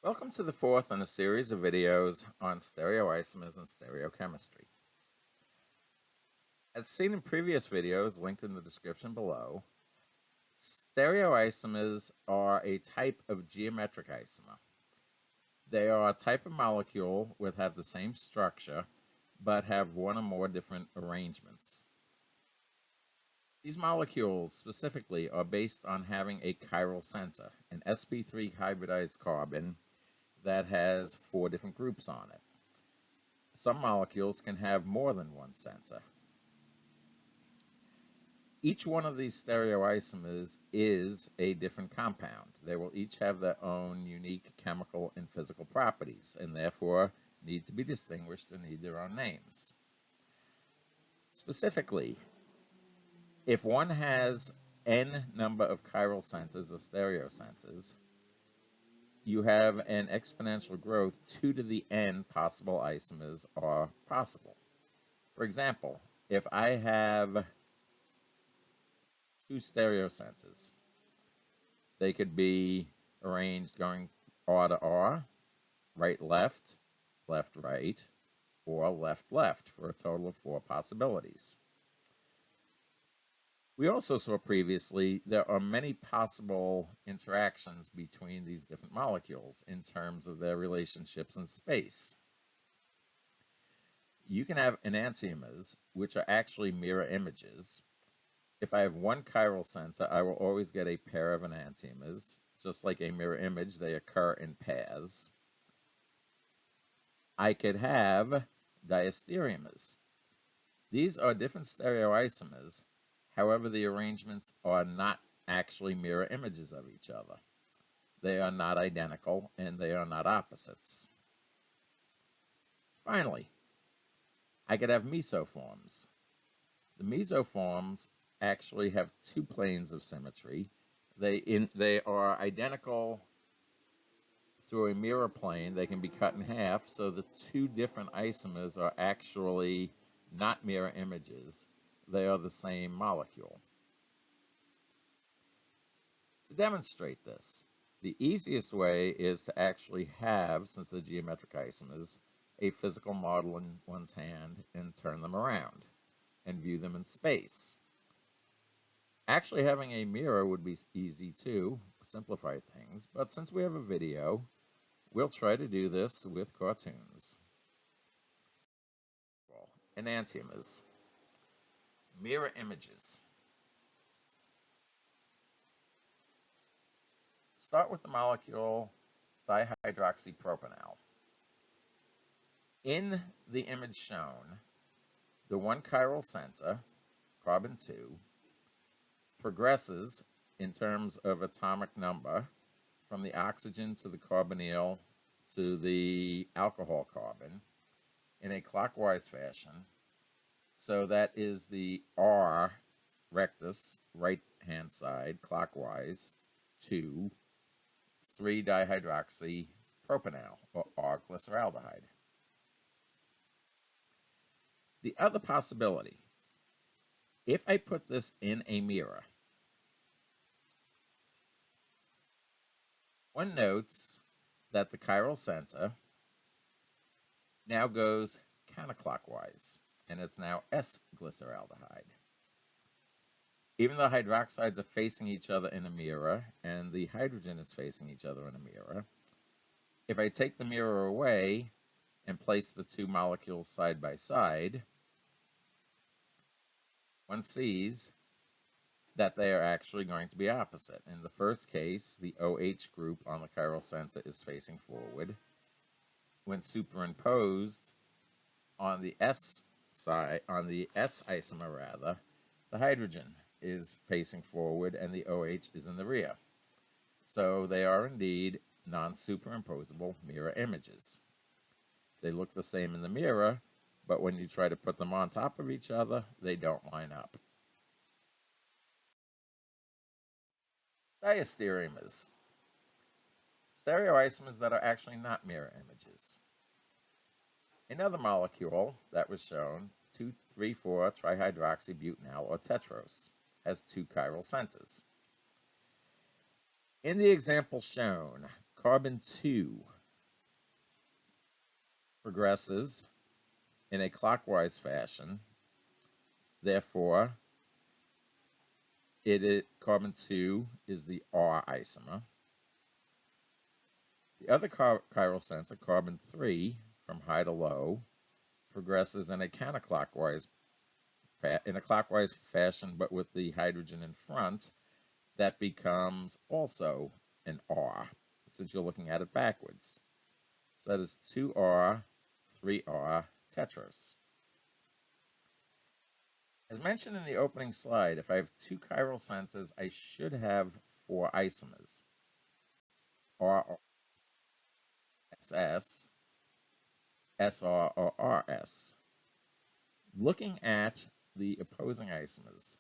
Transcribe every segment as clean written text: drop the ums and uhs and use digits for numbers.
Welcome to the fourth in a series of videos on stereoisomers and stereochemistry. As seen in previous videos linked in the description below, stereoisomers are a type of geometric isomer. They are a type of molecule which have the same structure but have one or more different arrangements. These molecules specifically are based on having a chiral center, an sp3 hybridized carbon that has 4 different groups on it. Some molecules can have more than one center. Each one of these stereoisomers is a different compound. They will each have their own unique chemical and physical properties, and therefore need to be distinguished and need their own names. Specifically, if one has n number of chiral centers or stereocenters, you have an exponential growth 2 to the n possible isomers are possible. For example, if I have 2 stereocenters, they could be arranged going R to R, right left, left right, or left left for a total of 4 possibilities. We also saw previously there are many possible interactions between these different molecules in terms of their relationships in space. You can have enantiomers, which are actually mirror images. If I have one chiral center, I will always get a pair of enantiomers. Just like a mirror image, they occur in pairs. I could have diastereomers. These are different stereoisomers. However, the arrangements are not actually mirror images of each other. They are not identical, and they are not opposites. Finally, I could have mesoforms. The mesoforms actually have 2 planes of symmetry. They are identical through a mirror plane. They can be cut in half, so the 2 different isomers are actually not mirror images. They are the same molecule. To demonstrate this, the easiest way is to actually have, since they're geometric isomers, a physical model in one's hand and turn them around and view them in space. Actually having a mirror would be easy too, simplify things, but since we have a video, we'll try to do this with cartoons. Enantiomers. Mirror images. Start with the molecule dihydroxypropanol. In the image shown, the one chiral center, carbon 2, progresses in terms of atomic number from the oxygen to the carbonyl to the alcohol carbon in a clockwise fashion. So that is the R rectus, right hand side, clockwise, to 3-dihydroxypropanol, or R-glyceraldehyde. The other possibility, if I put this in a mirror, one notes that the chiral center now goes counterclockwise, and it's now S-glyceraldehyde. Even though hydroxides are facing each other in a mirror, and the hydrogen is facing each other in a mirror, if I take the mirror away and place the 2 molecules side by side, one sees that they are actually going to be opposite. In the first case, the OH group on the chiral center is facing forward. When superimposed on the S side, on the S isomer rather, the hydrogen is facing forward and the OH is in the rear. So they are indeed non-superimposable mirror images. They look the same in the mirror, but when you try to put them on top of each other, they don't line up. Diastereomers. Stereoisomers that are actually not mirror images. Another molecule that was shown, 2,3,4-trihydroxybutanol, or tetrose, has 2 chiral centers. In the example shown, Carbon 2 progresses in a clockwise fashion. Therefore, carbon 2 is the R isomer. The other chiral sensor, carbon 3, from high to low, progresses in a clockwise fashion, but with the hydrogen in front. That becomes also an R, since you're looking at it backwards. So that is 2R, 3R tetras. As mentioned in the opening slide, if I have 2 chiral sensors, I should have 4 isomers. RSS, SR, or RS. Looking at the opposing isomers,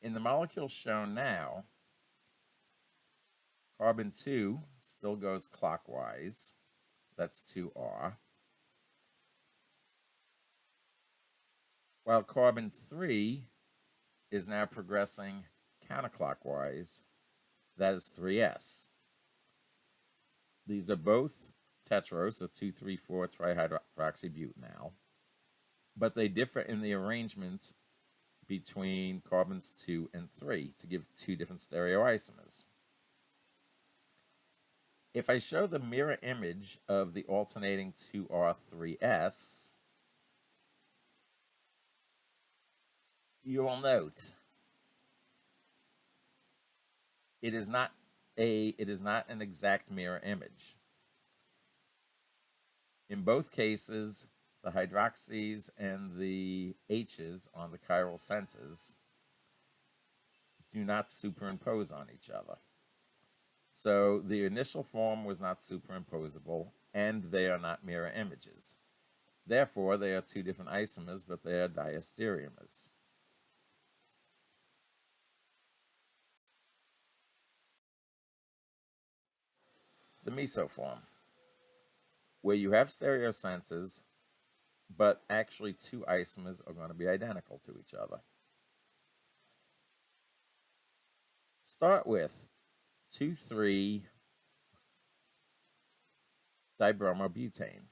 in the molecules shown now, carbon 2 still goes clockwise. That's 2R. While carbon 3 is now progressing counterclockwise. That is 3S. These are both tetros, so 2,3,4 trihydroxybutanol, but they differ in the arrangements between carbons 2 and 3 to give 2 different stereoisomers. If I show the mirror image of the alternating 2R3S, you will note it is not an exact mirror image. In both cases, the hydroxys and the H's on the chiral centers do not superimpose on each other. So the initial form was not superimposable, and they are not mirror images. Therefore, they are 2 different isomers, but they are diastereomers. The Meso form, where you have stereocenters, but actually 2 isomers are going to be identical to each other. Start with 2,3-dibromobutane.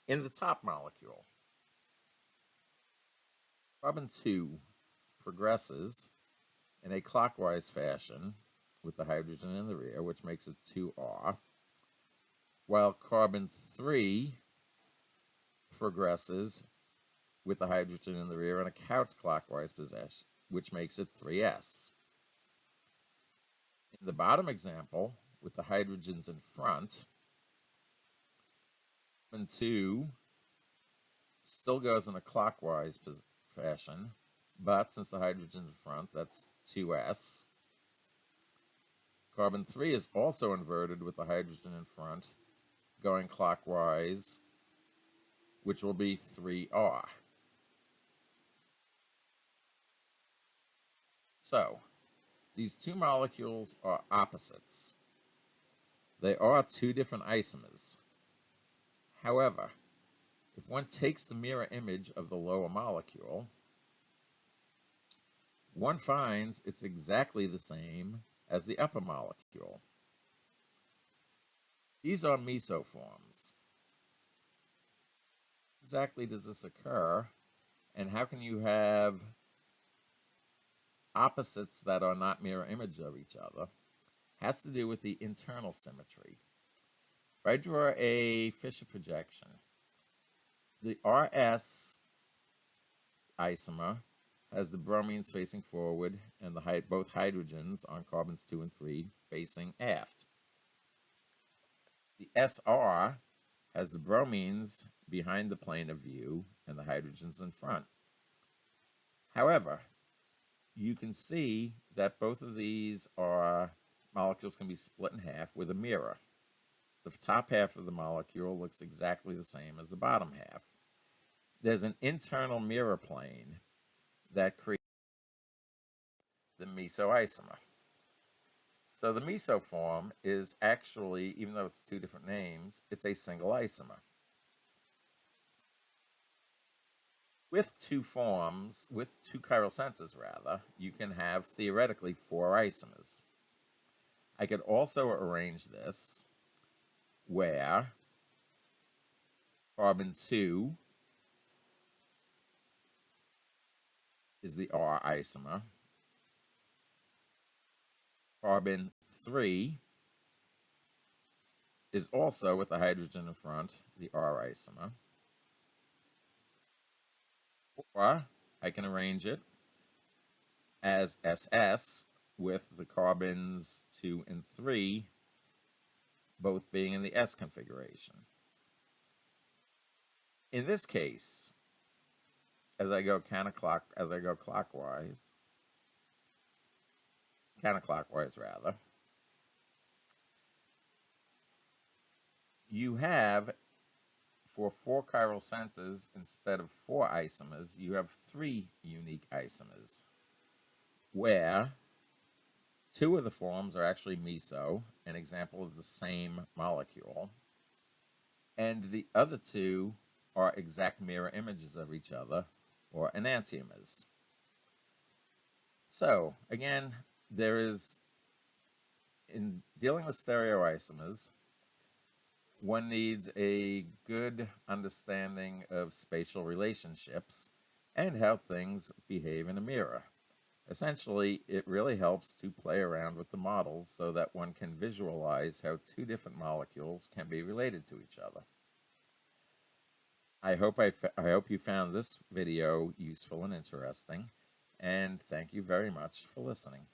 In the top molecule, carbon 2 progresses in a clockwise fashion with the hydrogen in the rear, which makes it 2R, while carbon 3 progresses with the hydrogen in the rear in a counterclockwise position, which makes it 3S. In the bottom example, with the hydrogens in front, carbon 2 still goes in a clockwise fashion, but since the hydrogen's in front, that's 2S. Carbon 3 is also inverted with the hydrogen in front, going clockwise, which will be 3R. So, these 2 molecules are opposites. They are 2 different isomers. However, if one takes the mirror image of the lower molecule, one finds it's exactly the same as the upper molecule. These are mesoforms. How exactly does this occur, and how can you have opposites that are not mirror image of each other? Has to do with the internal symmetry. If I draw a Fisher projection, the RS isomer has the bromines facing forward and both hydrogens on carbons 2 and 3 facing aft. The SR has the bromines behind the plane of view and the hydrogens in front. However, you can see that both of these molecules can be split in half with a mirror. The top half of the molecule looks exactly the same as the bottom half. There's an internal mirror plane that creates the mesoisomer. So the meso form is actually, even though it's 2 different names, it's a single isomer. With two chiral centers rather, you can have theoretically 4 isomers. I could also arrange this where carbon 2 is the R isomer, carbon 3 is also, with the hydrogen in front, the R isomer. Or I can arrange it as SS with the carbons 2 and 3 both being in the S configuration. In this case, as I go counterclockwise, you have, for 4 chiral centers instead of 4 isomers, you have 3 unique isomers, where 2 of the forms are actually meso, an example of the same molecule, and the other 2 are exact mirror images of each other, or enantiomers. So, again, in dealing with stereoisomers, one needs a good understanding of spatial relationships and how things behave in a mirror. Essentially, it really helps to play around with the models so that one can visualize how 2 different molecules can be related to each other. I hope you found this video useful and interesting, and thank you very much for listening.